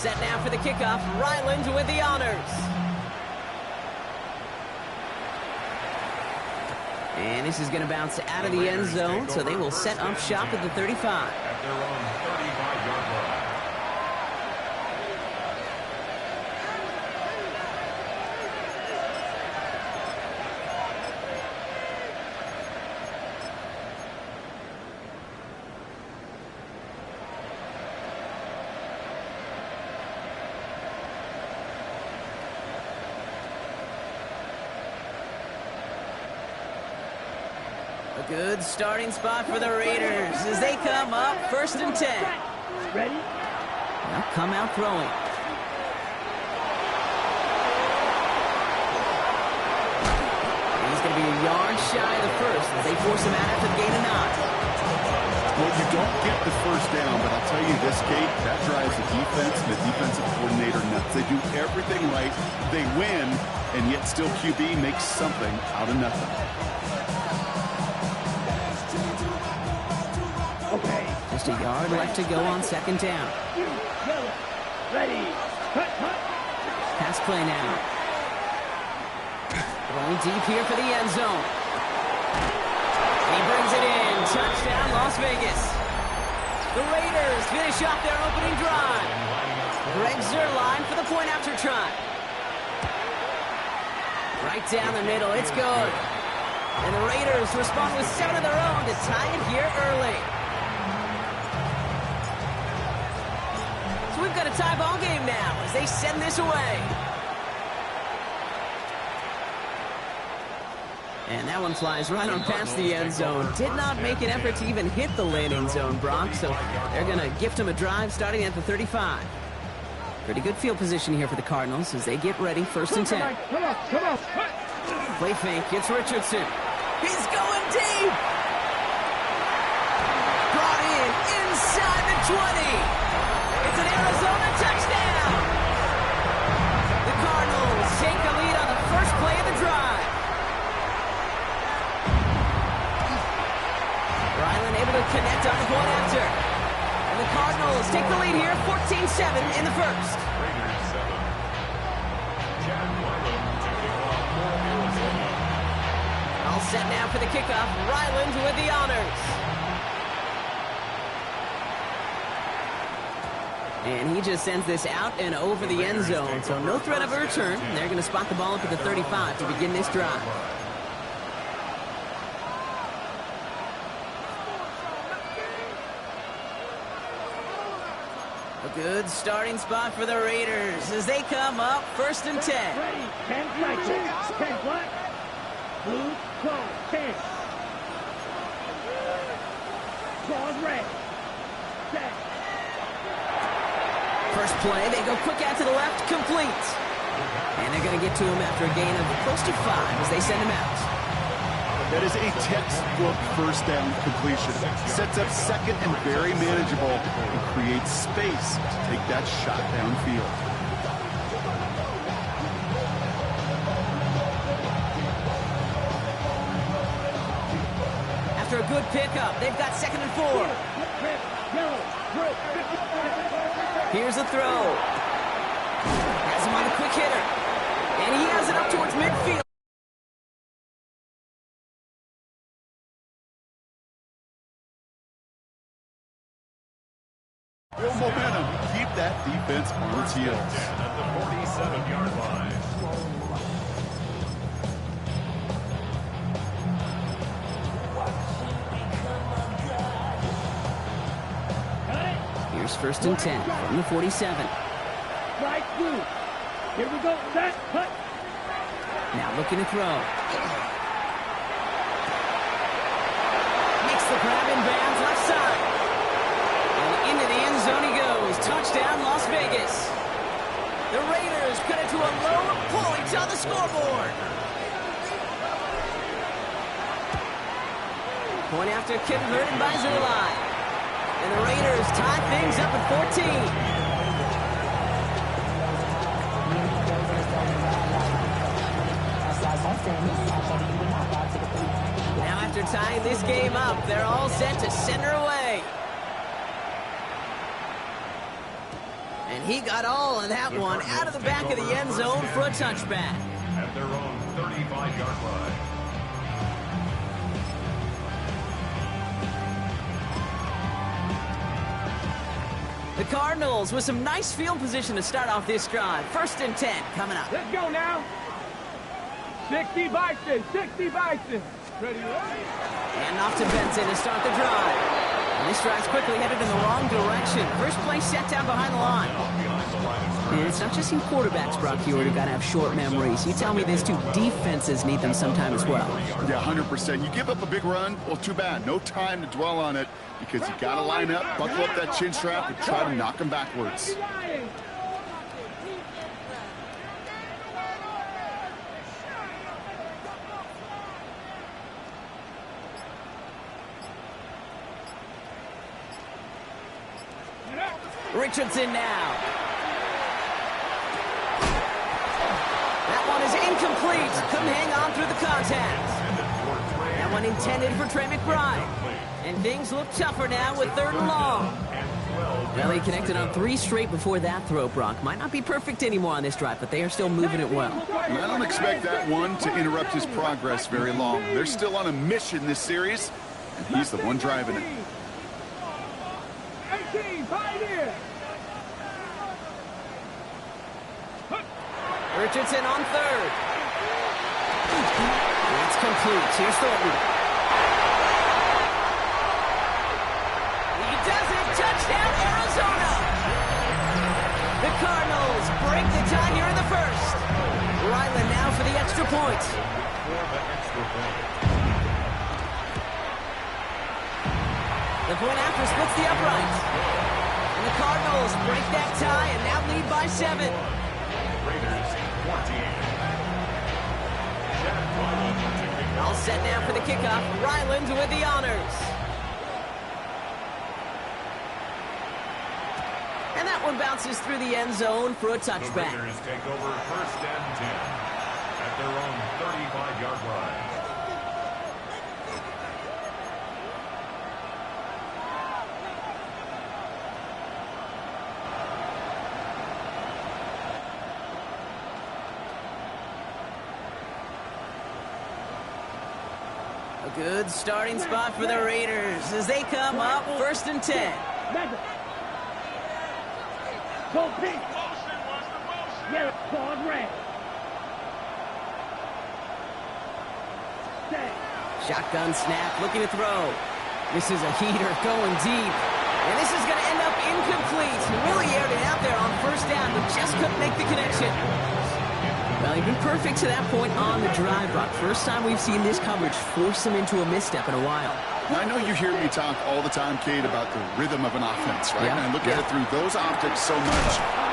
set now for the kickoff. Ryland with the honors. And this is going to bounce out of the end zone, so they will set up shop at the 35. At their own 35-yard line. A good starting spot for the Raiders as they come up 1st and 10. Ready? Now come out throwing. He's going to be a yard shy of the first as they force him out after the gain of 9. Well, you don't get the first down, but I'll tell you this, Kate, that drives the defense and the defensive coordinator nuts. They do everything right. They win, and yet still QB makes something out of nothing. Just a yard left to go on 2nd down. Ready. Pass play now. Going deep here for the end zone. He brings it in. Touchdown, Las Vegas. The Raiders finish off their opening drive. Greg Zuerlein for the point after try. Right down the middle. It's good. And the Raiders respond with 7 of their own to tie it here early. So we've got a tie ball game now as they send this away. And that one flies right on past the end zone. Did not make an effort to even hit the landing zone, Brock. So they're going to gift him a drive starting at the 35. Pretty good field position here for the Cardinals as they get ready 1st and 10. Come on. Play fake. It's Richardson. He's going deep. Brought in inside the 20. It's an Arizona touchdown! The Cardinals take the lead on the first play of the drive. Ryland able to connect on the point after. And the Cardinals take the lead here, 14-7 in the first. Raiders 7. Chad Ryland taking off for Arizona. All set now for the kickoff. Ryland with the honors. And he just sends this out and over the end zone, so no threat of a return. They're going to spot the ball up at the 35 to begin this drive. A good starting spot for the Raiders as they come up 1st and 10. Ready. 10 cycles. 10 black. Blue. Close. 10. Claws red. Set. First play, they go quick out to the left, complete. And they're going to get to him after a gain of close to 5 as they send him out. That is a textbook first down completion. Sets up 2nd and very manageable and creates space to take that shot downfield. After a good pickup, they've got 2nd and 4. Here's a throw. Has him on the quick hitter. And he has it up towards midfield. Real momentum. Keep that defense on its heels. At the 47-yard line. Here's 1st and 10 from the 47. Right through. Here we go. Set. Cut. Now looking to throw. Makes the grab in bounds left side. And into the end zone he goes. Touchdown, Las Vegas. The Raiders cut it to a low point on the scoreboard. Point after converted by Zuerlein. And the Raiders tie things up at 14. Now after tying this game up, they're all set to send her away. And he got all of that one out of the back of the end zone for a touchback. At their own 35-yard line. The Cardinals with some nice field position to start off this drive. 1st and 10 coming up. Let's go now. 60 Bison, 60 Bison. Ready, And off to Benson to start the drive. And this drive's quickly headed in the wrong direction. First play set down behind the line. And it's not just you quarterbacks, Brock Hewitt, who got to have short memories. You tell me these two defenses need them sometime as well. Yeah, 100%. You give up a big run, well, too bad. No time to dwell on it because you got to line up, buckle up that chin strap, and try to knock them backwards. Richardson now. That one is incomplete. Couldn't hang on through the contact. That one intended for Trey McBride. And things look tougher now with 3rd and long. Well, he connected on 3 straight before that throw, Brock. Might not be perfect anymore on this drive, but they are still moving it well. And I don't expect that one to interrupt his progress very long. They're still on a mission this series, and he's the one driving it. 18, pioneer. Richardson on 3rd. It's complete. Here's Thornton. He does it. Touchdown, Arizona. The Cardinals break the tie here in the 1st. Ryland now for the extra point. The point after splits the upright. And the Cardinals break that tie and now lead by 7. Raiders 14. All set now for the kickoff. Ryland with the honors. And that one bounces through the end zone for a touchback. The Raiders take over 1st and 10 at their own 35-yard line. A good starting spot for the Raiders as they come up 1st and 10. Go pink. Yeah, ball red. Shotgun snap, looking to throw. This is a heater going deep. And this is going to end up incomplete. He really aired it out there on 1st down, but just couldn't make the connection. Well, he's been perfect to that point on the drive, Brock. First time we've seen this coverage force him into a misstep in a while. Now, I know you hear me talk all the time, Kate, about the rhythm of an offense, right? Yeah. And I look at it through those optics so much.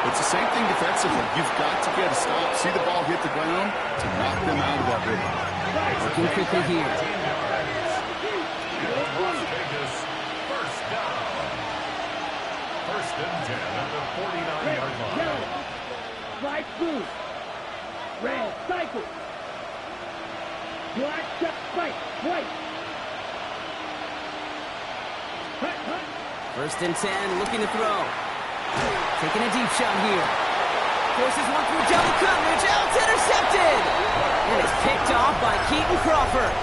It's the same thing defensively. You've got to get a stop, see the ball hit the ground to knock them out of that rhythm. Looking quickly here. Las Vegas 1st down. 1st and 10 at the 49-yard line. Yellow. White blue. Red. Cycle. Black. White. White. 1st and 10, looking to throw. Taking a deep shot here. Forces one through double coverage. Oh, it's intercepted! And it's picked off by Keaton Crawford.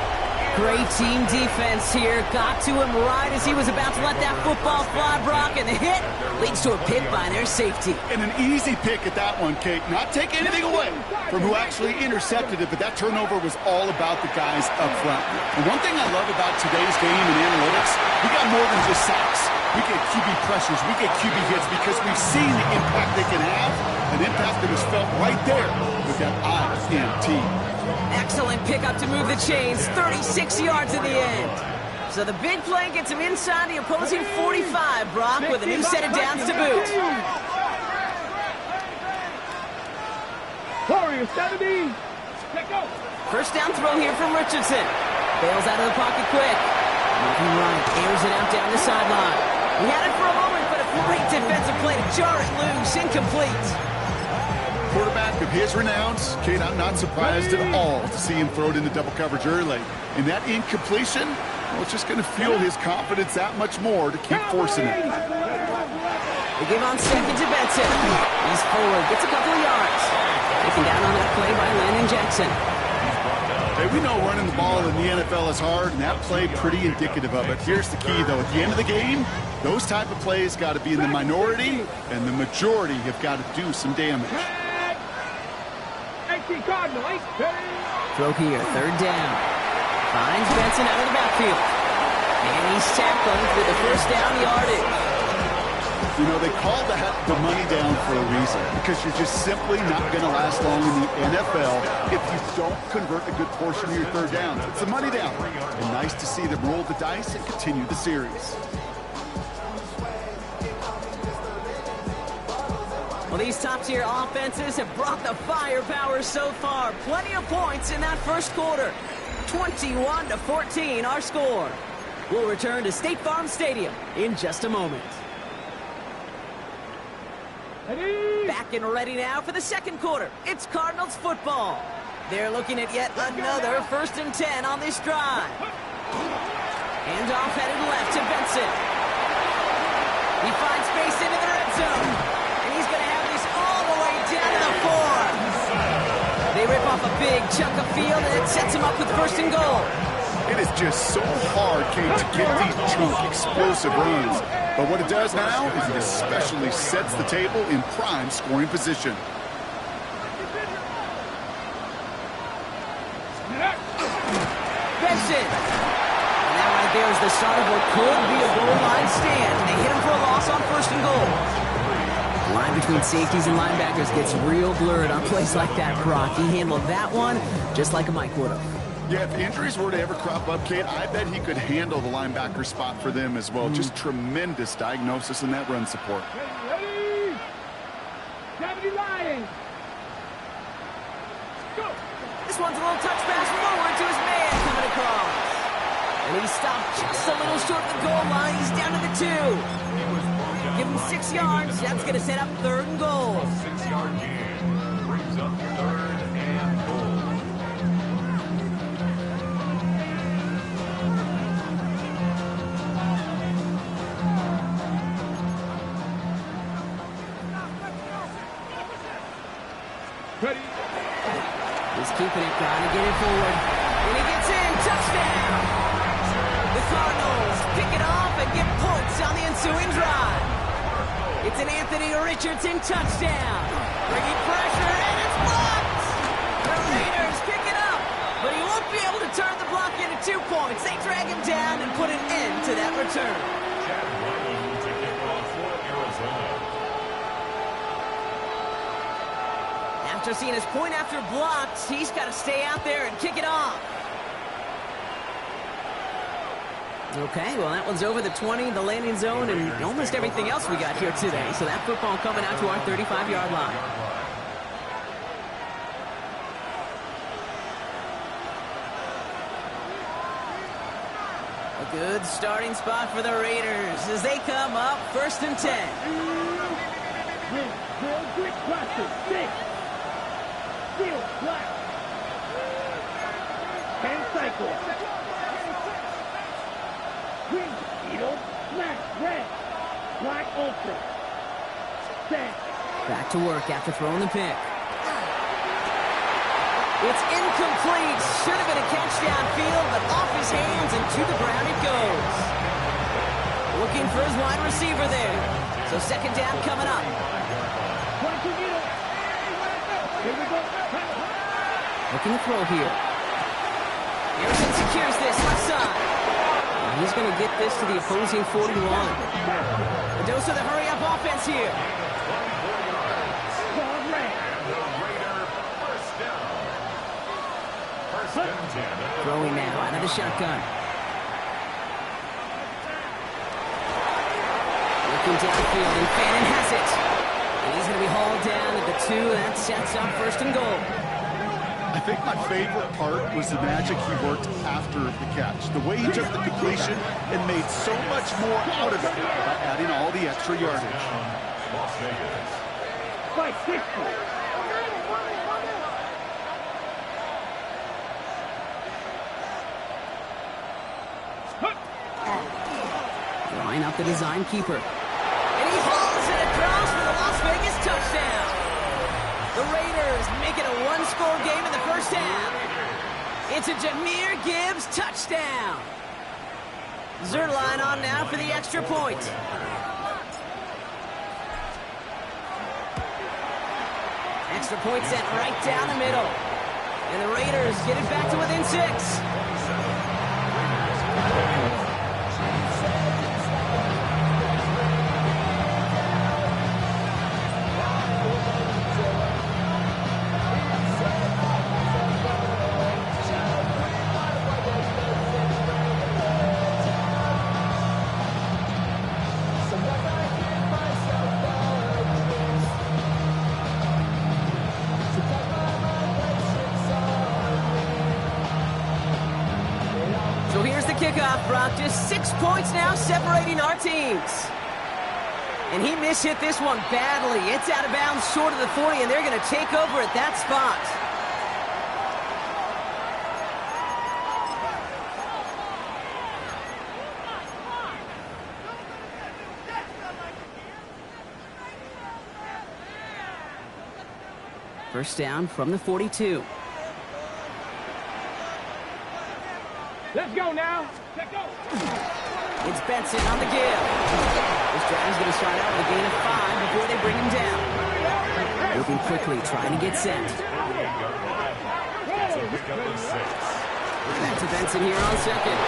Great team defense here. Got to him right as he was about to let that football fly, Brock, and the hit leads to a pick by their safety. And an easy pick at that one, Kate. Not take anything away from who actually intercepted it, but that turnover was all about the guys up front. And one thing I love about today's game and analytics, we got more than just sacks. We get QB pressures, we get QB hits because we've seen the impact they can have, an impact that was felt right there with that INT. Excellent pickup to move the chains. 36 yards in the end. So the big play gets him inside the opposing 45, Brock, with a new set of downs to boot. Warrior 70. Check out. 1st down throw here from Richardson. Bails out of the pocket quick. Moving right, airs it out down the sideline. He had it for a moment, but a great defensive play to jar it loose. Incomplete. Quarterback of his renowns, Kate, I'm not surprised at all to see him throw it into double coverage early. And that incompletion, well, it's just going to fuel his confidence that much more to keep forcing it. They give on second to Benson. He's forward, gets a couple of yards. Taken down on that play by Landon Jackson. Hey, we know running the ball in the NFL is hard, and that play pretty indicative of it. Here's the key, though. At the end of the game, those type of plays got to be in the minority, and the majority have got to do some damage. Throw here, third down. Finds Benson out of the backfield. And he's tackled for the first down yardage. You know, they call that the money down for a reason, because you're just simply not going to last long in the NFL if you don't convert a good portion of your third downs. It's the money down. And nice to see them roll the dice and continue the series. Well, these top-tier offenses have brought the firepower so far. Plenty of points in that first quarter. 21-14, our score. We'll return to State Farm Stadium in just a moment. Back and ready now for the second quarter. It's Cardinals football. They're looking at yet another 1st and 10 on this drive. Hand off headed left to Benson. He finds space into the red zone. And he's going to have this all the way down to the 4. They rip off a big chunk of field, and it sets him up with 1st and goal. It is just so hard, Kate, to get these chunk, explosive runs. But what it does now is it especially sets the table in prime scoring position. Benson. And that right there is the start of what could be a goal line stand. They hit him for a loss on 1st and goal. The line between safeties and linebackers gets real blurred on plays like that, Brock. He handled that one just like a Mike would have. Yeah, if injuries were to ever crop up, Kate, I bet he could handle the linebacker spot for them as well. Just tremendous diagnosis in that run support. Ready? Deputy Lions. Go. This one's a little touch pass forward to his man coming across. And he stopped just a little short of the goal line. He's down to the 2. Give him 6 yards. That's going to set up 3rd and goal. 6-yard gain brings up 3rd and goal. Ready? He's keeping it, trying to get it forward. And he gets in. Touchdown! The Cardinals pick it off and get points on the ensuing drive. It's an Anthony Richardson touchdown. Bringing pressure, and it's blocked! The Raiders pick it up, but he won't be able to turn the block into 2 points. They drag him down and put an end to that return. Chad Ryan to kick off for Arizona. After seeing his point after blocked, he's got to stay out there and kick it off. Okay, well, that one's over the 20, the landing zone, and almost everything else we got here today. So that football coming out to our 35-yard line. A good starting spot for the Raiders as they come up 1st and 10. Real quick pressure. 6. Steel black. 10 cycle. Green needle. Black red. Black ultra. 10. Back to work after throwing the pick. It's incomplete. Should have been a catch downfield, but off his hands and to the ground it goes. Looking for his wide receiver there. So 2nd down coming up. Looking to throw here. Harrison secures this left side. And he's going to get this to the opposing 41. A dose of the hurry-up offense here. Throwing now out of the shotgun. Looking downfield, and Fannin has it. And he's going to be hauled down at the 2. That sets up 1st and goal. I think my favorite part was the magic he worked after the catch. The way he took the completion and made so much more out of it by adding all the extra yardage. Las Vegas. By 60. Drawing up the design keeper. And he hauls it Vegas touchdown. The Raiders make it a one-score game in the first half. It's a Jahmyr Gibbs touchdown. Zerline on now for the extra point. Extra point sent right down the middle. And the Raiders get it back to within 6. So here's the kickoff, Brock. Just 6 points now separating our teams. And he mishit this one badly. It's out of bounds short of the 40, and they're going to take over at that spot. First down from the 42. Let's go now. Let's go. It's Benson on the give. This drive is going to start out with a gain of 5 before they bring him down. Moving quickly, trying to get sent. Back to Benson here on second.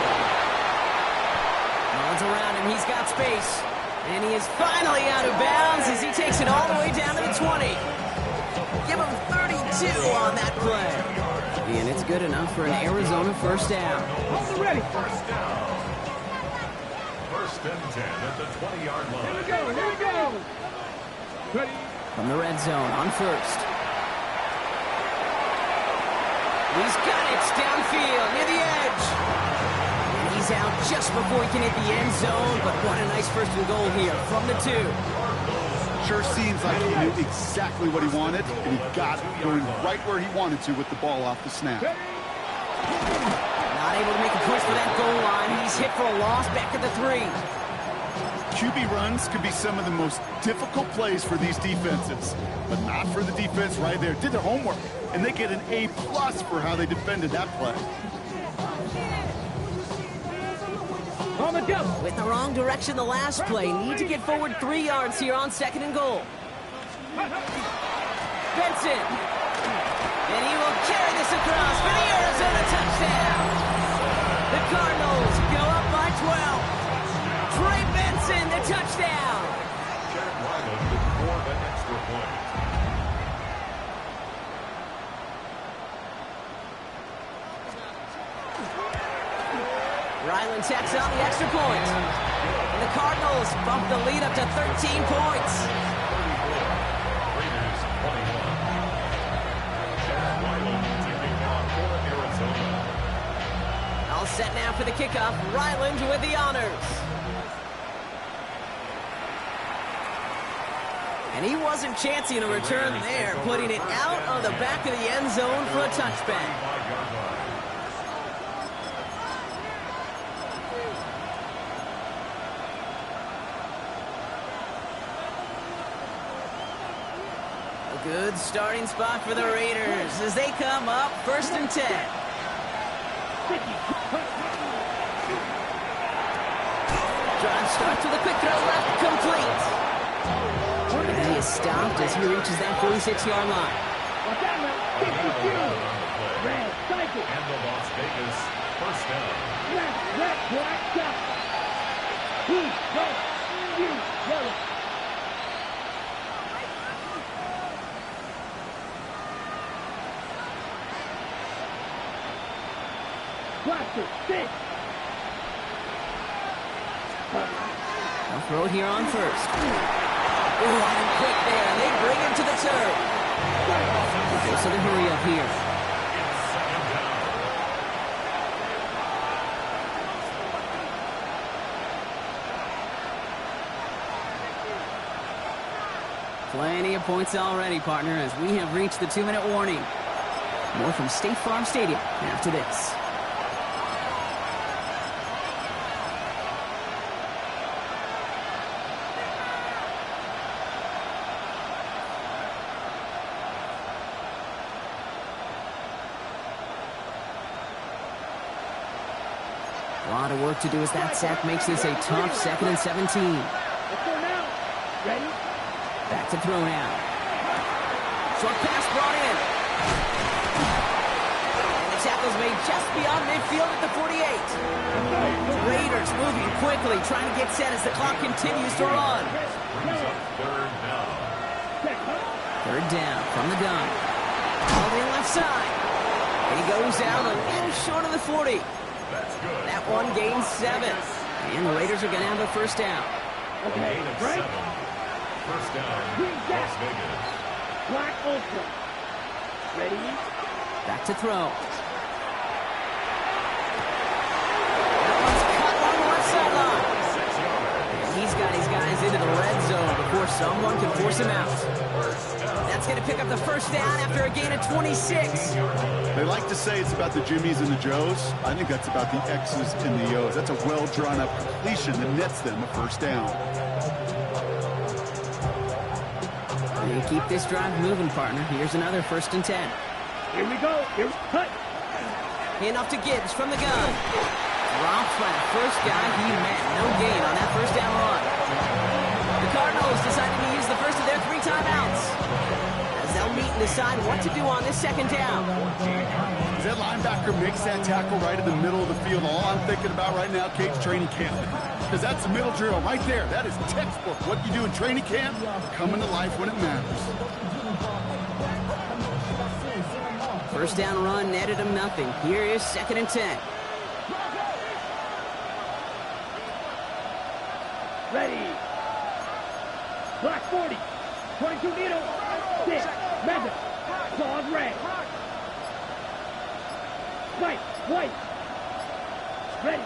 Runs around him. He's got space. And he is finally out of bounds as he takes it all the way down to the 20. Give him 32 on that play. And it's good enough for an Arizona first down. Ready. First down. First and 10 at the 20-yard line. Here we go. Here we go. Ready. From the red zone on first. He's got it downfield near the edge. And he's out just before he can hit the end zone. But what a nice first and goal here from the 2. Sure seems like he knew exactly what he wanted, and he got it going right where he wanted to with the ball off the snap. Not able to make a push for that goal line. He's hit for a loss back at the 3. QB runs could be some of the most difficult plays for these defenses, but not for the defense right there. Did their homework, and they get an A+ for how they defended that play. On the go. With the wrong direction the last play. Need to get forward 3 yards here on second and goal. Benson. And he will carry this across for the Arizona touchdown. The Cardinals go up by 12. Trey Benson, the touchdown. Jared Ryland with more than extra point. Ryland tacks on the extra point. And the Cardinals bump the lead up to 13 points. Raiders 21. Jared Ryland taking on for Arizona. All set now for the kickoff. Ryland with the honors. And he wasn't chancing a return there, putting it out on the back of the end zone for a touchback. A good starting spot for the Raiders as they come up first and 10. Drive starts with a quick throw left, complete. And he is stopped as he reaches that 46-yard line. And the Las Vegas first down. They'll throw it here on first. Oh, and quick there. They bring him to the turf. So the hurry up here. Plenty of points already, partner, as we have reached the 2-minute warning. More from State Farm Stadium after this. A lot of work to do as that sack makes this a tough 2nd and 17. Let's go now. Ready? Back to throw now. Short pass brought in. And the tackle's made just beyond midfield at the 48. Raiders moving quickly, trying to get set as the clock continues to run. Brings up third down. Third down from the gun. All the left side. And he goes down a little short of the 40. That's good. That one gains 7. And the Raiders are going to have a first down. Okay, Gain of break. 7. First down, Las Vegas. Black Ultra. Ready? Back to throw. That one's cut on the left sideline. 6 yards. He's got his guys into the red zone before someone can force him out. That's going to pick up the first down after a gain of 26. They like to say it's about the Jimmies and the Joes. I think that's about the X's and the O's. That's a well-drawn-up completion that nets them a first down. They keep this drive moving, partner. Here's another 1st and 10. Here we go. Here we cut. Hand off to Gibbs from the gun. Drops by the first guy he met. No gain on that first down run. The Cardinals decided to use the first of their 3 timeouts, as they'll meet and decide what to do on this 2nd down. As that linebacker makes that tackle right in the middle of the field, all I'm thinking about right now, Kate's training camp. Because that's the middle drill right there. That is textbook. What you do in training camp, coming to life when it matters. First down run netted him nothing. Here is 2nd and 10. Ready. Black 40. 22 needle. 6. Mega. Claws red. Spike. White. Ready.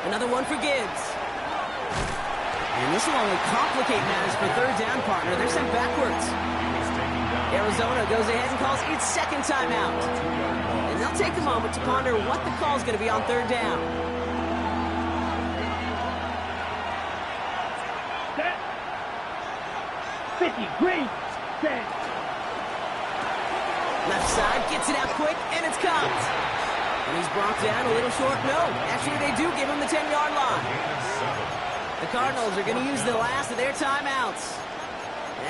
Another one for Gibbs. And this will only complicate matters for 3rd down, partner. They're sent backwards. Arizona goes ahead and calls its 2nd timeout. And they'll take a moment to ponder what the call is going to be on 3rd down. Set. 50. Green. Set. Left side gets it out quick, and it's caught. And he's brought down a little short. No, actually they do give him the 10-yard line. The Cardinals are going to use the last of their timeouts,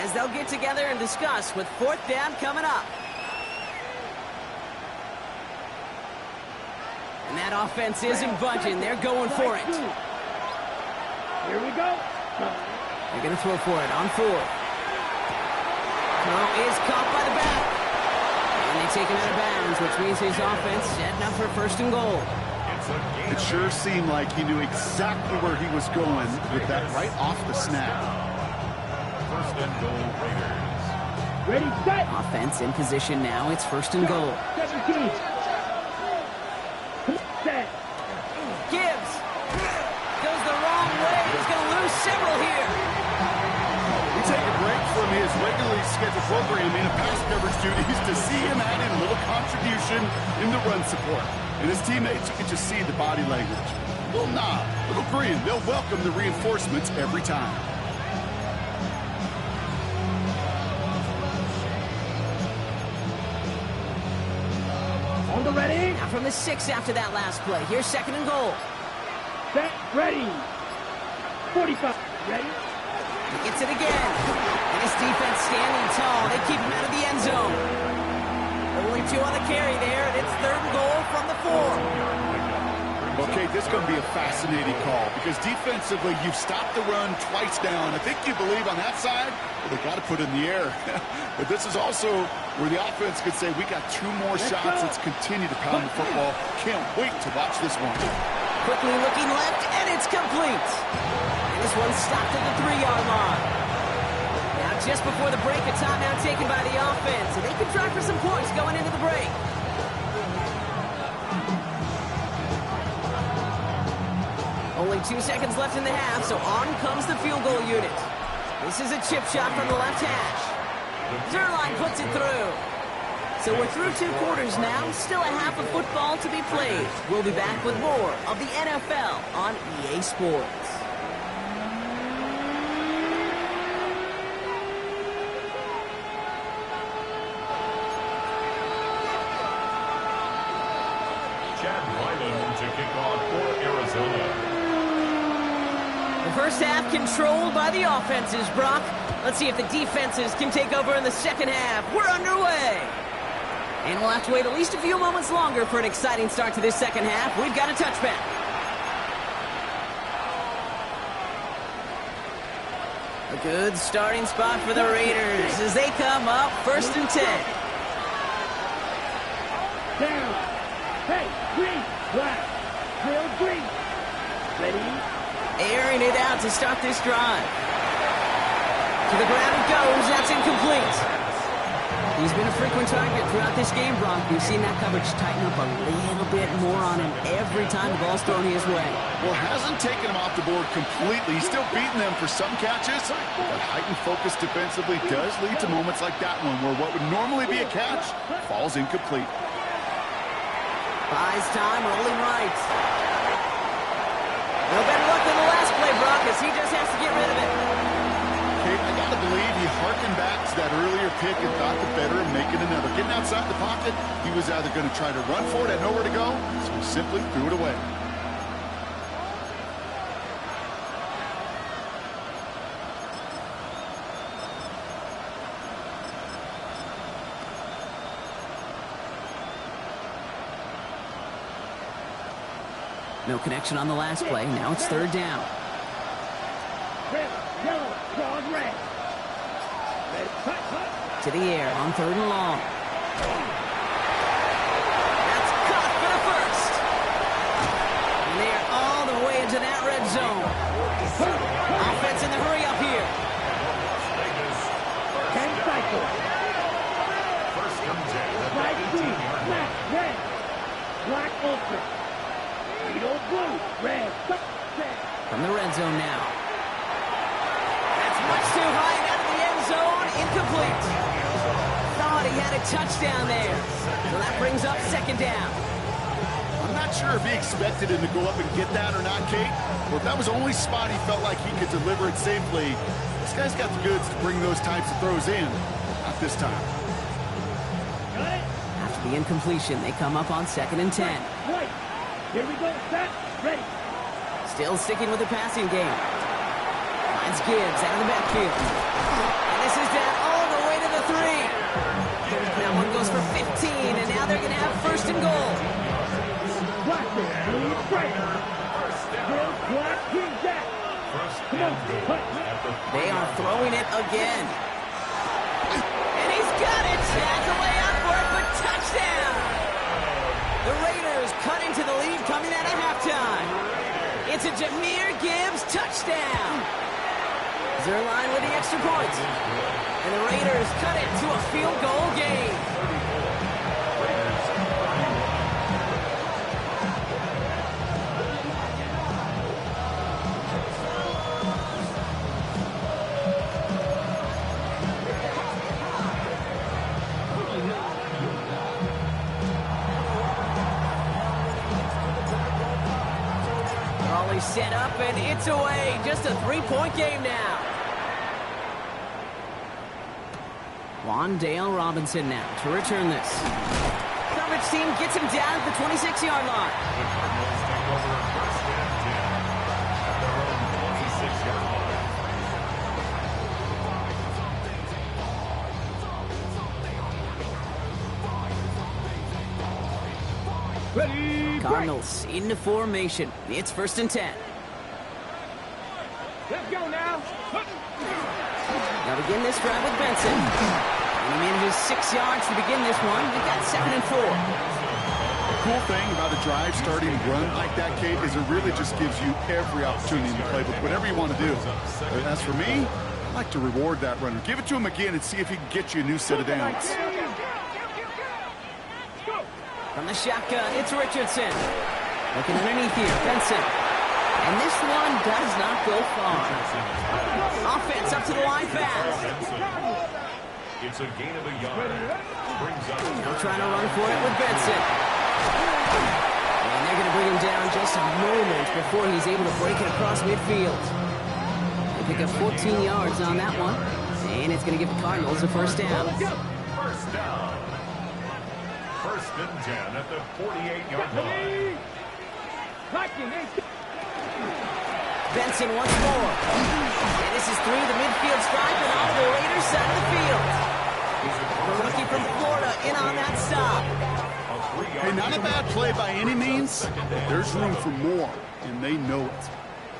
as they'll get together and discuss with 4th down coming up. And that offense isn't budging. They're going for it. Here we go. They're going to throw for it on 4th. Throw is caught by the back. And they take him out of bounds, which means his offense setting up for 1st and goal. It sure seemed like he knew exactly where he was going with that right off the snap. 1st and goal, Raiders. Ready, set. Offense in position now. It's 1st and goal. 17. Set. Gibbs goes the wrong way. He's going to lose several here. We take a break from his regularly scheduled programming and pass coverage duties to see him add in a little contribution in the run support. And his teammates, you can just see the body language. Little nod, little grin. They'll welcome the reinforcements every time. On the ready. Now from the 6 after that last play. Here's 2nd and goal. Set. Ready. 45. Ready. He gets it again. And his defense standing tall. They keep him out of the end zone. Only 2 on the carry there, and it's 3rd and goal from the 4. Okay, this is going to be a fascinating call because defensively, you've stopped the run twice down. I think you believe on that side, well, they got to put it in the air. But this is also where the offense could say, we got 2 more shots. Let's continue to pound the football. Can't wait to watch this one. Quickly looking left, and it's complete. And this one stopped at the 3-yard line. Now, just before the break, a timeout taken by the offense, and they can try for some points going into the break. Only 2 seconds left in the half, so on comes the field goal unit. This is a chip shot from the left hash. Zerline puts it through. So we're through 2 quarters now, still a half of football to be played. We'll be back with more of the NFL on EA Sports. Chad Wyden to kick off for First half controlled by the offenses, Brock. Let's see if the defenses can take over in the second half. We're underway. And we'll have to wait at least a few moments longer for an exciting start to this second half. We've got a touchback. A good starting spot for the Raiders as they come up 1st and 10. Down. Hey, green, black, real green. Ready? Airing it out to start this drive. To the ground it goes. That's incomplete. He's been a frequent target throughout this game, Brock. We've seen that coverage tighten up a little bit more on him every time the ball's thrown his way. Well, hasn't taken him off the board completely. He's still beating them for some catches. But heightened focus defensively does lead to moments like that one where what would normally be a catch falls incomplete. Buys time, rolling right. No better luck than the last play, Brock, as he just has to get rid of it. Kate, I got to believe he harkened back to that earlier pick and thought the better of making another. Getting outside the pocket, he was either going to try to run for it, had nowhere to go, so he simply threw it away. No connection on the last play. Now it's 3rd down. Red, yellow, broad, red. Red, cut, cut. To the air on 3rd and long. That's caught for the first. And they are all the way into that red zone. Offense in the hurry up here. 10 cycles. First and 10. Black, green, black, red. Black, ultra. Beetle, blue, red, red. From the red zone now. That's much too high and out of the end zone. Incomplete. Thought he had a touchdown there. So that brings up 2nd down. I'm not sure if he expected him to go up and get that or not, Kate. Or if that was the only spot he felt like he could deliver it safely. This guy's got the goods to bring those types of throws in. Not this time. After the incompletion, they come up on 2nd and 10. Right. Here we go, set, ready. Still sticking with the passing game. Finds Gibbs out of the backfield. And this is down all the way to the 3. That one goes for 15, and now they're going to have 1st and goal. Black, blue, bright. Red, black, green, jack. Come on, cut. They are throwing it again. And he's got it. Has a way out for it, but touchdown. The Raiders cut into the lead coming out of halftime. It's a Jahmyr Gibbs touchdown. Zerline with the extra point. And the Raiders cut it to a field goal game. Set up and it's away. Just a 3-point game now. Wandale Robinson now to return this. Coverage team gets him down at the 26-yard line. The Cardinals take over 1st and 10 at their own 26-yard line. Ready, Cardinals into formation. It's 1st and 10. Let's go now. Now begin this drive with Benson. And he manages 6 yards to begin this one. We've got 2nd and 4. The cool thing about a drive starting run like that, Kate, is it really just gives you every opportunity in the playbook, whatever you want to do. As for me, I like to reward that runner. Give it to him again and see if he can get you a new set of downs. From the shotgun, it's Richardson. Looking underneath here, Benson. And this one does not go far. Offense up to the line fast. It's a gain of a yard. Brings up Trying to run for it with Benson. And they're going to bring him down just a moment before he's able to break it across midfield. They pick up 14 yards on that one. And it's going to give the Cardinals a 1st down. 1st down. 1st and 10 at the 48-yard line. Benson once more. And this is through the midfield stripe and off the Raiders side of the field. The rookie from Florida in on that stop. Hey, not a bad play by any means. There's room for more, and they know it.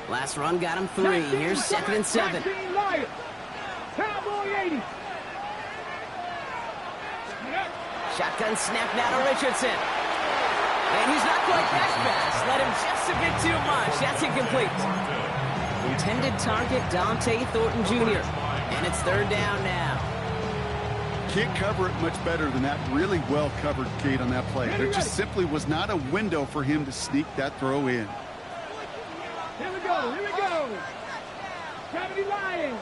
Last run got him 3. Here's 2nd and 7. Cowboy 80. Shotgun snap now to Richardson. And he's not quite that fast. Let him just a bit too much. That's incomplete. Intended target, Dante Thornton Jr. And it's 3rd down now. Can't cover it much better than that. Really well covered, Kate, on that play. There just simply was not a window for him to sneak that throw in. Here we go, here we go. 70 Lions.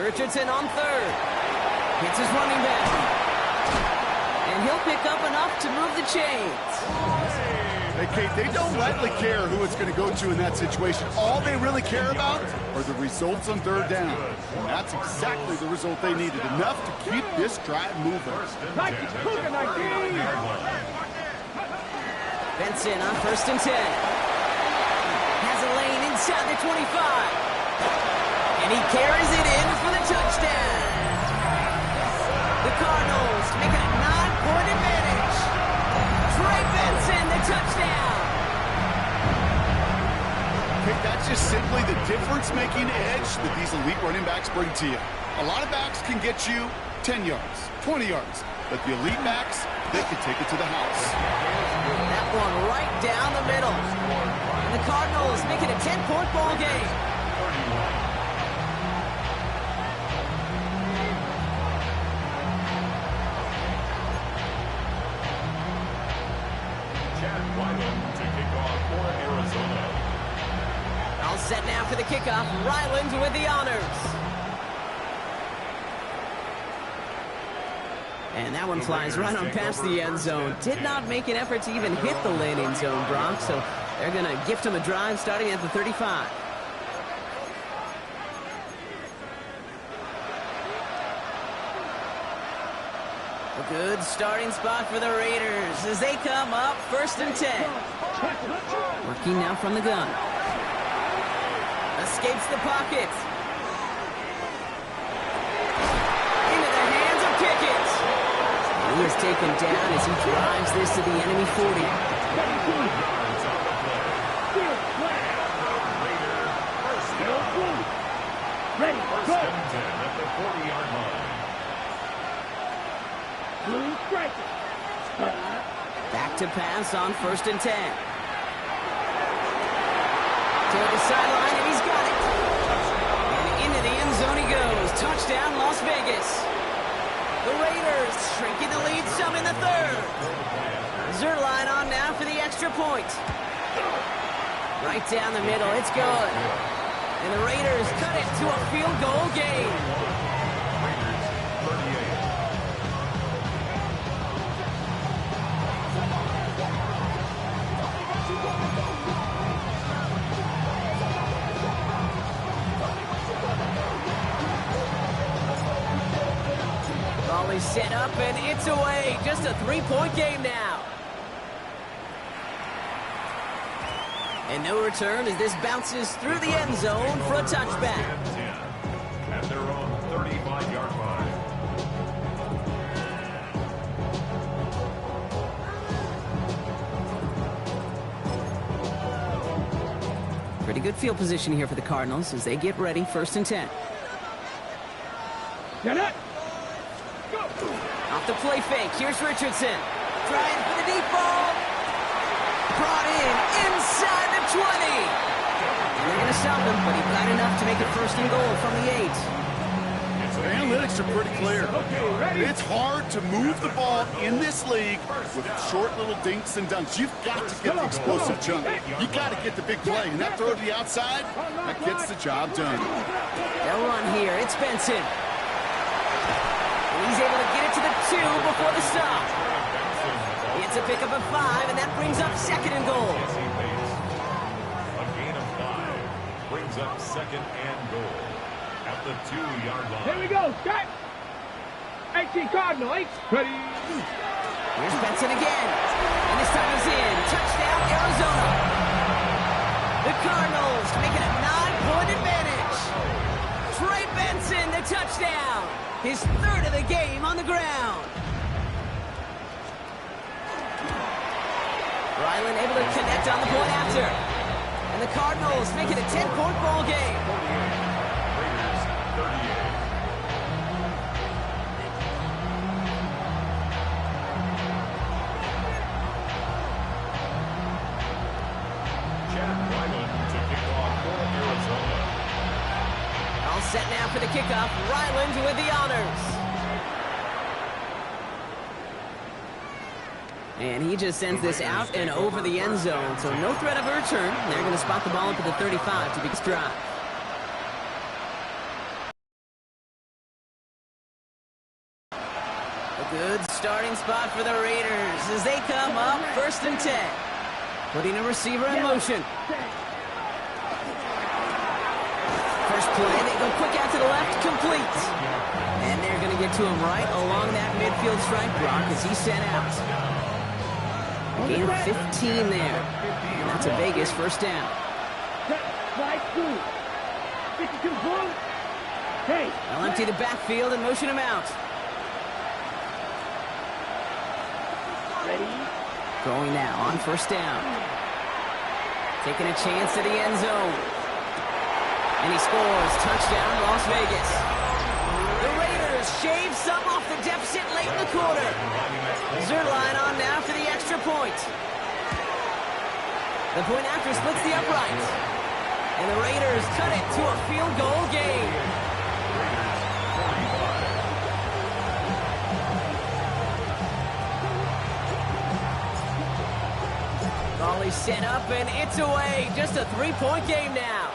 Richardson on 3rd. Hits his running back. And he'll pick up enough to move the chains. Hey, Kate, they don't lightly care who it's going to go to in that situation. All they really care about are the results on 3rd down. And that's exactly the result they needed. Enough to keep this drive moving. Benson on 1st and 10. Has a lane inside the 25. And he carries it in for the touchdown. The Cardinals make it a 9-point advantage. Trey Benson, the touchdown. Okay, that's just simply the difference-making edge that these elite running backs bring to you. A lot of backs can get you 10 yards, 20 yards, but the elite backs, they can take it to the house. That one right down the middle. And the Cardinals make it a 10-point ball game. All set now for the kickoff. Ryland with the honors. And that one flies right on past the end zone. Did not make an effort to even hit the landing zone, Brock, so they're going to gift him a drive starting at the 35. A good starting spot for the Raiders as they come up 1st and 10. Working now from the gun. Escapes the pocket. Into the hands of Pickett. And he is taken down as he drives this to the enemy 40. Ready, go. At the 40-yard line. Blue striker. Back to pass on 1st and 10. Toward the sideline, and he's got it. And into the end zone he goes. Touchdown, Las Vegas. The Raiders shrinking the lead some in the 3rd. Zerline on now for the extra point. Right down the middle, it's good. And the Raiders cut it to a field goal game. Ball is set up and it's away. Just a 3-point game now. And no return as this bounces through the end zone for a touchback. At their own 35-yard line. Pretty good field position here for the Cardinals as they get ready 1st and 10. Get it. Off the play fake. Here's Richardson. Trying for the deep ball. Brought in inside the 20. And they're going to stop him, but he got enough to make it 1st and goal from the 8. The analytics are pretty clear. It's hard to move the ball in this league with short little dinks and dunks. You've got to get the explosive chunk. You got to get the big play. And that throw to the outside, that gets the job done. They'll run here. It's Benson. And he's able to get it to the 2 before the stop. It's a pickup of 5, and that brings up 2nd and goal. A gain of 5 brings up 2nd and goal at the 2-yard line. Here we go. Start. 18 Cardinal. 8. Ready. Here's Benson again. And this time he's in. Touchdown, Arizona. The Cardinals make it a 9-point advantage. Trey Benson, the touchdown. His third of the game on the ground. Ryland able to connect on the point after. And the Cardinals make it a 10-point ball game. Raiders 38. All set now for the kickoff. Ryland with the honors. And he just sends this out and over the end zone, so no threat of a return. They're going to spot the ball up at the 35 to begin this drive. A good starting spot for the Raiders as they come up 1st and 10. Putting a receiver in motion. First play, they go quick out to the left, complete. And they're going to get to him right along that midfield strike block as he's sent out. Gain of 15 there. And that's a Vegas first down. They'll empty the backfield and motion him out. Ready? Going now on first down. Taking a chance to the end zone. And he scores. Touchdown, Las Vegas. The Raiders shave some off the deficit late in the quarter. Zerline on now for the extra point. The point after splits the upright. And the Raiders cut it to a field goal game. Volley set up and it's away. Just a 3-point game now.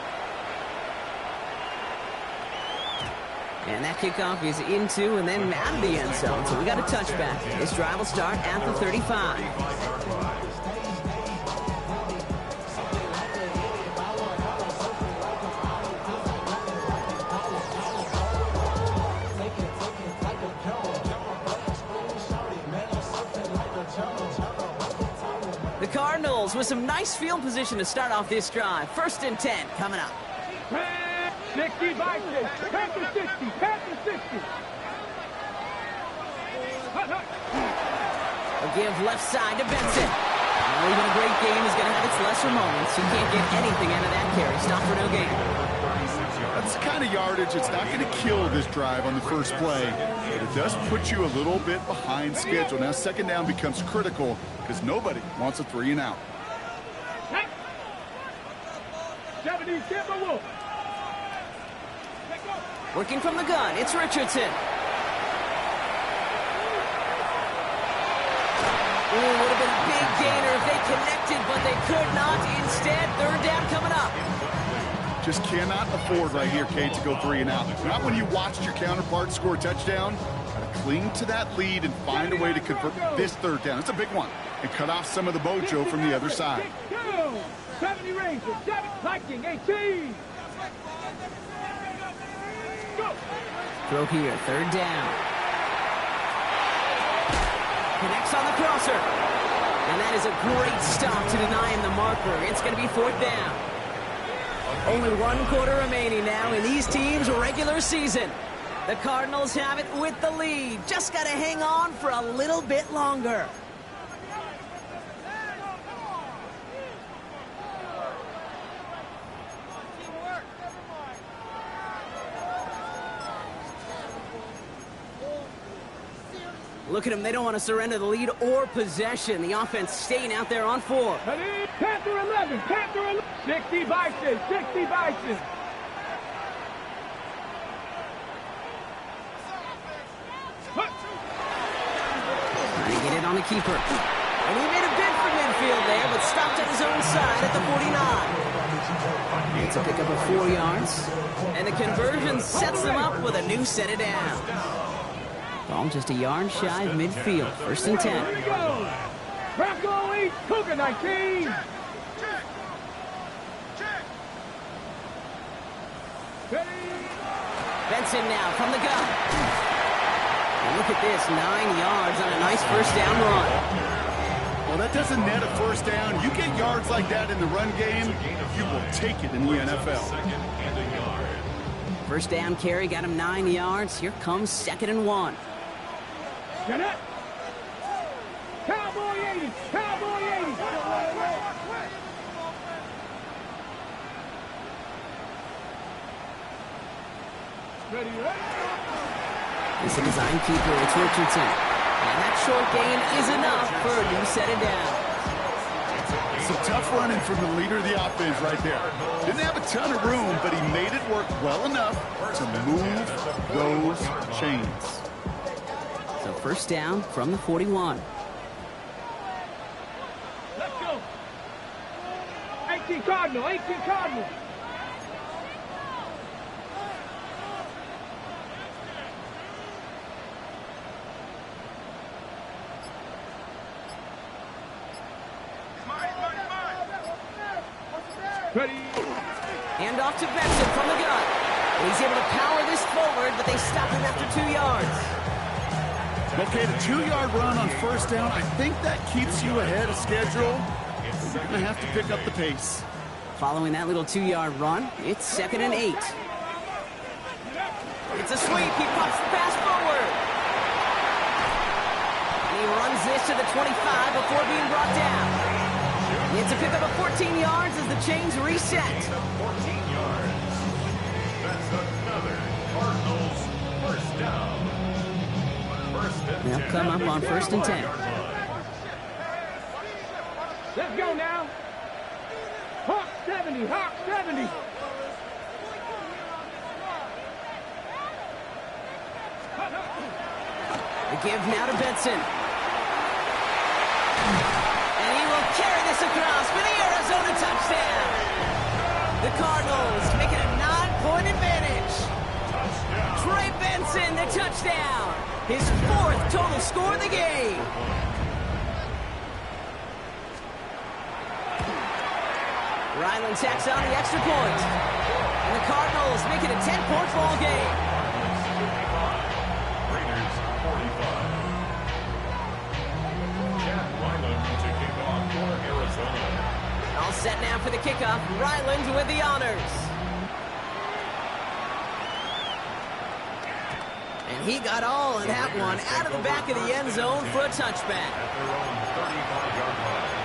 And that kickoff is into and then out of the end zone. So we got a touchback. This drive will start at the 35. The Cardinals with some nice field position to start off this drive. 1st and 10 coming up. 60 by 6. Panther 60. Panther 60. A give left side to Benson. Well, even a great game is going to have its lesser moments. You can't get anything out of that carry. Stop for no gain. That's the kind of yardage it's not going to kill this drive on the first play, but it does put you a little bit behind schedule. Now, 2nd down becomes critical because nobody wants a 3 and out. 70 Timberwolves. Working from the gun, it's Richardson. Ooh, would have been a big gainer if they connected, but they could not. Instead, 3rd down coming up. Just cannot afford right here, Kate, to go 3 and out. Not when you watched your counterpart score a touchdown. Got to cling to that lead and find a way to convert this 3rd down. It's a big one. And cut off some of the mojo from the other side. 70 Rangers, 7 Viking, 18. Throw here, 3rd down. Connects on the crosser. And that is a great stop to deny him the marker. It's going to be 4th down. Only 1 quarter remaining now in these teams' regular season. The Cardinals have it with the lead. Just got to hang on for a little bit longer. Look at them. They don't want to surrender the lead or possession. The offense staying out there on 4. Panther 11. Panther 11. 60 Bison. 60 Bison. Trying to get it on the keeper. And he made a bid for midfield there, but stopped at his own side at the 49. It's a pickup of 4 yards. And the conversion sets them up with a new set of downs. Ball just a yard shy of midfield. 1st and 10. Here we go. Bronco 8, Cougar 19. Ready? Benson now from the gun. And look at this, 9 yards on a nice first down run. Well, that doesn't net a first down. You get yards like that in the run game, you will take it in the NFL. First down carry got him 9 yards. Here comes 2nd and 1. Get it. Cowboy 80. Cowboy 80. Ready, ready. It's a design keeper. It's Richardson. And that short gain is enough for a new set of downs. Some tough running from the leader of the offense right there. Didn't have a ton of room, but he made it work well enough to move those chains. So first down from the 41. Let's go. 18 Cardinal. 18 Cardinal. Ready. Hand off to Benson from the gun. And he's able to power this forward, but they stop him after 2 yards. Okay, the 2-yard run on first down, I think that keeps you ahead of schedule. You're going to have to pick up the pace. Following that little 2-yard run, it's 2nd and 8. It's a sweep. He pops the pass forward. And he runs this to the 25 before being brought down. It's a pickup of 14 yards as the chains reset. 14 yards. That's another Cardinals first down. They'll come up on 1st and 10. Let's go now. Hawk 70. Hawk 70. The give now to Benson. And he will carry this across for the Arizona touchdown. The Cardinals make it a 9-point advantage. Trey Benson, the touchdown. His 4th total score of the game. Ryland tacks on the extra point. And the Cardinals make it a 10-point ball game. Raiders 45. Chad Ryland to kick off for Arizona. All set now for the kickoff. Ryland with the honors. And he got all of that one out of the back of the end zone for a touchback. At their own 35-yard line.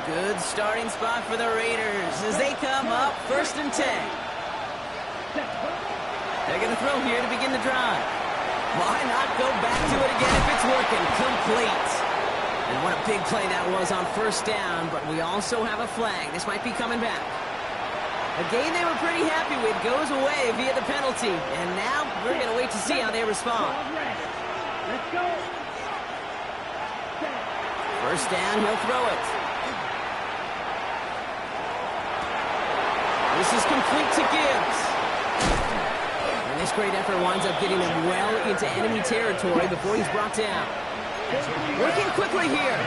A good starting spot for the Raiders as they come up 1st and 10. They're going to throw here to begin the drive. Why not go back to it again if it's working? Complete. And what a big play that was on first down, but we also have a flag. This might be coming back. A game they were pretty happy with goes away via the penalty. And now we're going to wait to see how they respond. Let's go. First down, he'll throw it. This is complete to Gibbs. And this great effort winds up getting him well into enemy territory before he's brought down. Working quickly here.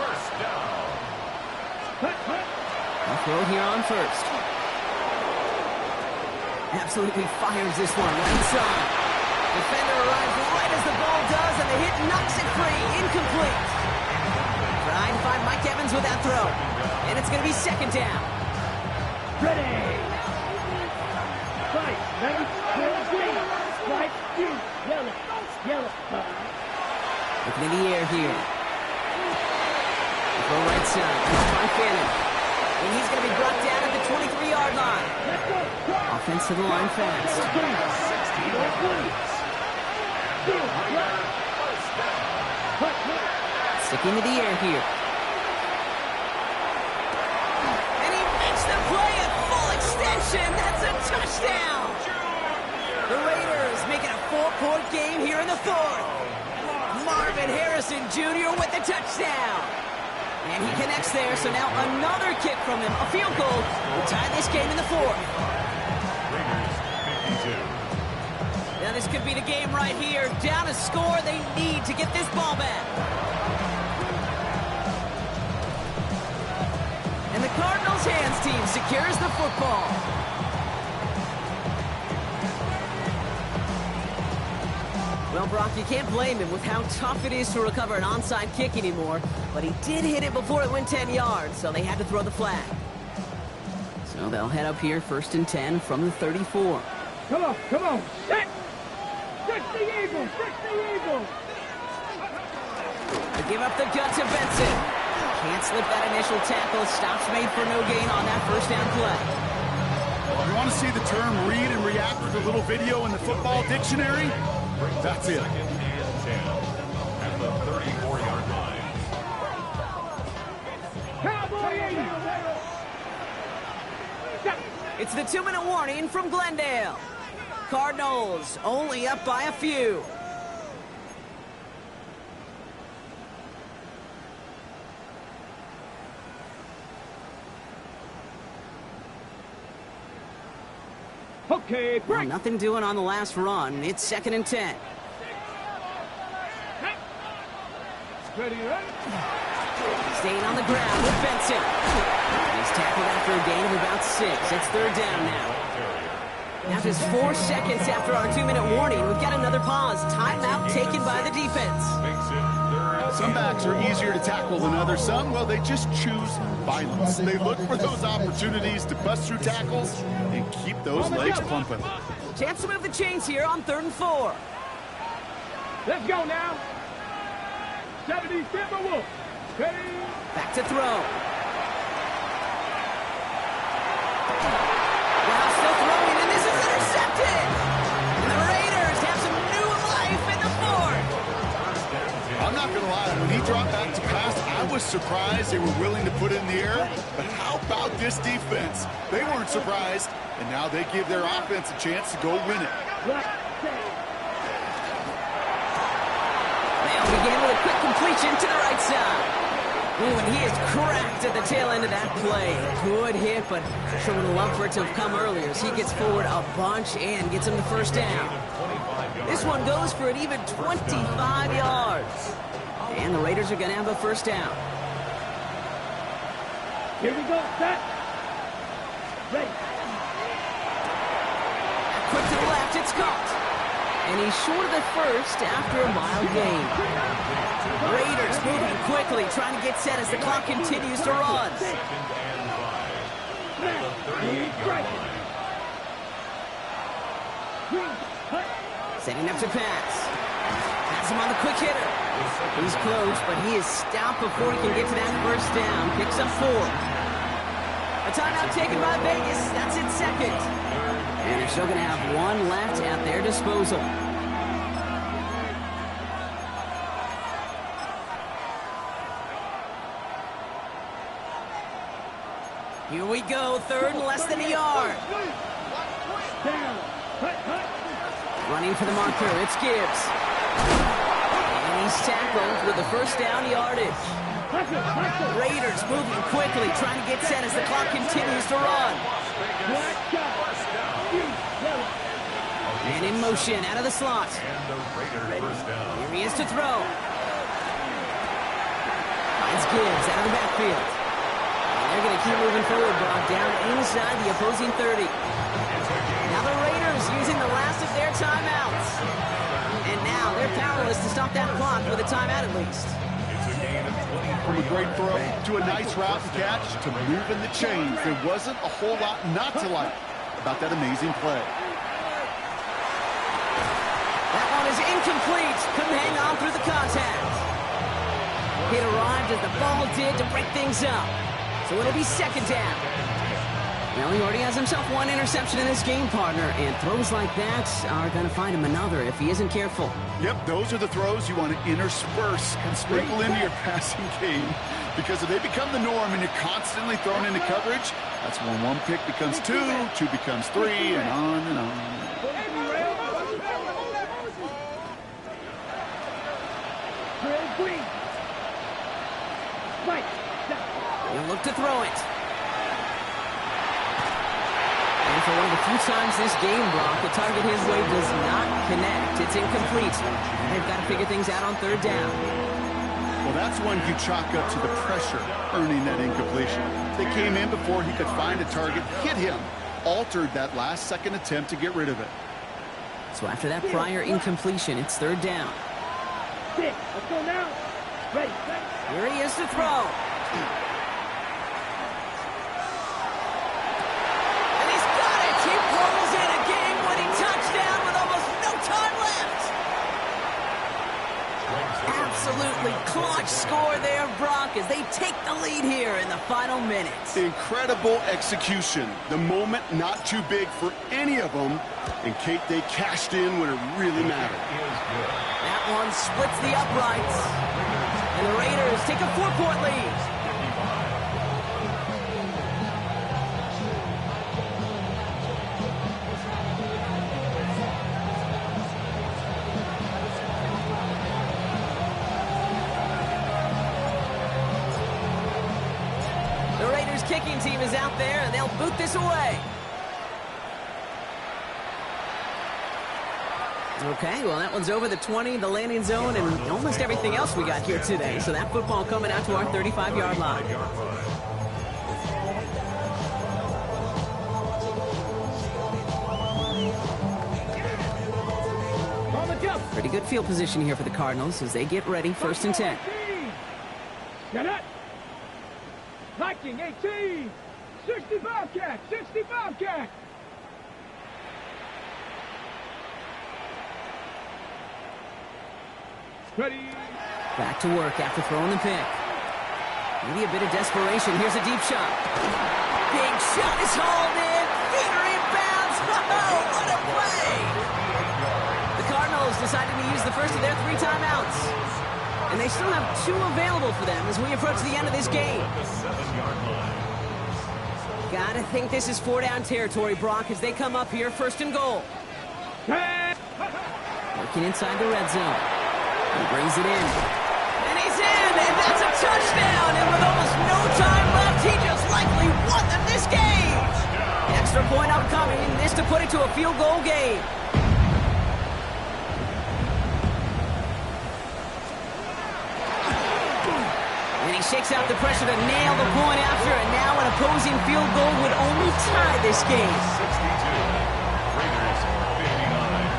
First down. I'll throw it here on first. Absolutely fires this one right inside. Defender arrives right as the ball does, and the hit knocks it free. Incomplete. Trying to find Mike Evans with that throw. And it's going to be 2nd down. Ready. Fight. Ready. Green. White. Blue. Yellow. Yellow. Looking in the air here. Throw right side. He's trying to Fannin. And he's going to be brought down at the 23-yard line. Offense to the line fast. Sticking to the air here. And he makes the play at full extension. That's a touchdown. The Raiders make it a 4-point game here in the 4th. Marvin Harrison Jr. with the touchdown. And he connects there, so now another kick from him. A field goal will tie this game in the 4th. Raiders 52. Now this could be the game right here. Down a score, they need to get this ball back. And the Cardinals hands team secures the football. Well, Brock, you can't blame him with how tough it is to recover an onside kick anymore. But he did hit it before it went 10 yards, so they had to throw the flag. So they'll head up here, 1st and 10 from the 34. Come on, come on. Set! Set the Eagles! Set the Eagles! They give up the gut to Benson. Can't slip that initial tackle. Stops made for no gain on that 1st down play. Well, if you want to see the term read and react with a little video in the football dictionary, that's it. 2nd and 10 at the 34-yard line. Cowboy Eagles! It's the 2-minute warning from Glendale. Cardinals only up by a few. Okay, Well, break. nothing doing on the last run. It's 2nd and 10. Ready, ready? Staying on the ground with Benson. He's tackled after a gain of about 6. It's 3rd down now. Now just 4 seconds after our 2-minute warning, we've got another pause. Timeout taken by the defense. Some backs are easier to tackle than others. Some, well, they just choose violence. They look for those opportunities to bust through tackles and keep those legs pumping. Chance to move the chains here on 3rd and 4. Let's go now. 70 Timberwolves. Ready? Back to throw. Now still throwing, and this is intercepted. And the Raiders have some new life in the fourth. I'm not going to lie, when he dropped back to pass, I was surprised they were willing to put it in the air. But how about this defense? They weren't surprised, and now they give their offense a chance to go win it. They'll begin with a quick completion to the right side. Ooh, and he is cracked at the tail end of that play. Good hit, but sure would have loved for it to have come earlier as he gets forward a bunch and gets him the 1st down. This one goes for an even 25 yards. And the Raiders are going to have a 1st down. Here we go, set. Ready. Quick to the left, it's caught. And he's short of the 1st after a mild gain. Raiders moving quickly, trying to get set as the clock continues to run. Setting up to pass. Has him on the quick hitter. He's close, but he is stopped before he can get to that 1st down. Picks up 4. A timeout taken by Vegas. That's its 2nd. And they're still going to have 1 left at their disposal. Here we go, 3rd and less than a yard. Running for the marker, it's Gibbs. And he's tackled with the 1st down yardage. Raiders moving quickly, trying to get set as the clock continues to run. And in motion, out of the slot. Here he is to throw. Finds Gibbs out of the backfield. And they're going to keep moving forward, Brock, down inside the opposing 30. Now the Raiders using the last of their timeouts. And now they're powerless to stop that clock with a timeout at least. From a great throw to a nice route and catch to moving the chains, there wasn't a whole lot not to like about that amazing play. That one is incomplete. Couldn't hang on through the contact. It arrived as the ball did to break things up. So it'll be 2nd down. Well, he already has himself 1 interception in this game, partner, and throws like that are going to find him another if he isn't careful. Yep, those are the throws you want to intersperse and sprinkle into your passing game, because if they become the norm and you're constantly thrown into coverage, that's when 1 pick becomes 2, 2 becomes 3, and on and on. He'll look to throw it. And for one of the few times this game, Brock, the target his way does not connect. It's incomplete. They've got to figure things out on third down. Well, that's one you chalk up to the pressure earning that incompletion. They came in before he could find a target, hit him, altered that last-second attempt to get rid of it. So after that prior incompletion, it's third down. Let's go now. Ready. Here he is to throw. And he's got it. He rolls in a game-winning touchdown with almost no time left. Absolutely clutch score there, Brock, as they take the lead here in the final minutes. Incredible execution. The moment not too big for any of them. And, Kate, they cashed in when it really mattered. That one splits the uprights. And the Raiders take a 4-point lead. The Raiders kicking team is out there, and they'll boot this away. Okay, well, that one's over the 20, the landing zone, and almost everything else we got here today. So that football coming out to our 35-yard line. Pretty good field position here for the Cardinals as they get ready, 1st and 10. Get it. Viking 18. 65 catch. 65 catch. Ready. Back to work after throwing the pick. Maybe a bit of desperation. Here's a deep shot. Big shot is hauled in. Feet are in bounds. Oh, what a play. The Cardinals decided to use the first of their 3 timeouts. And they still have 2 available for them as we approach the end of this game. Gotta think this is 4-down territory, Brock, as they come up here, 1st and goal. Working inside the red zone. He brings it in. And he's in! And that's a touchdown! And with almost no time left, he just likely won them this game! Extra point upcoming. This to put it to a field goal game. And he shakes out the pressure to nail the point after. And now an opposing field goal would only tie this game. 62. Raiders 59.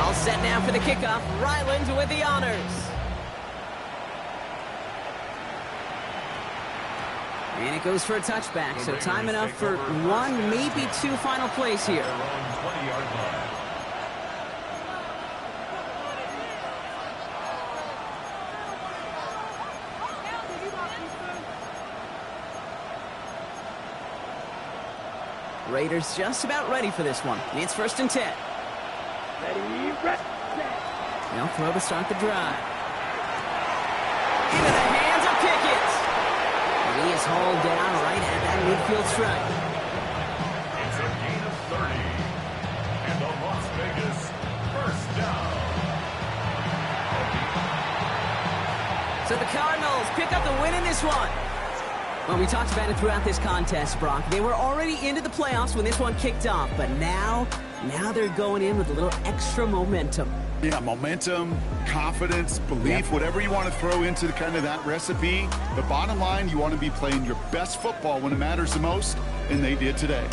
All set now for the kickoff. Ryland with the honors. And it goes for a touchback, so time enough for 1, maybe 2 final plays here. Raiders just about ready for this one. It's 1st and 10. Ready. They'll throw to start the drive. Into the hands of Pickett. And he is hauled down right at that midfield stripe. It's a gain of 30. And the Las Vegas 1st down. So the Cardinals pick up the win in this one. Well, we talked about it throughout this contest, Brock. They were already into the playoffs when this one kicked off, but now they're going in with a little extra momentum. Yeah, momentum, confidence, belief, whatever you want to throw into kind of that recipe. The bottom line, you want to be playing your best football when it matters the most, and they did today.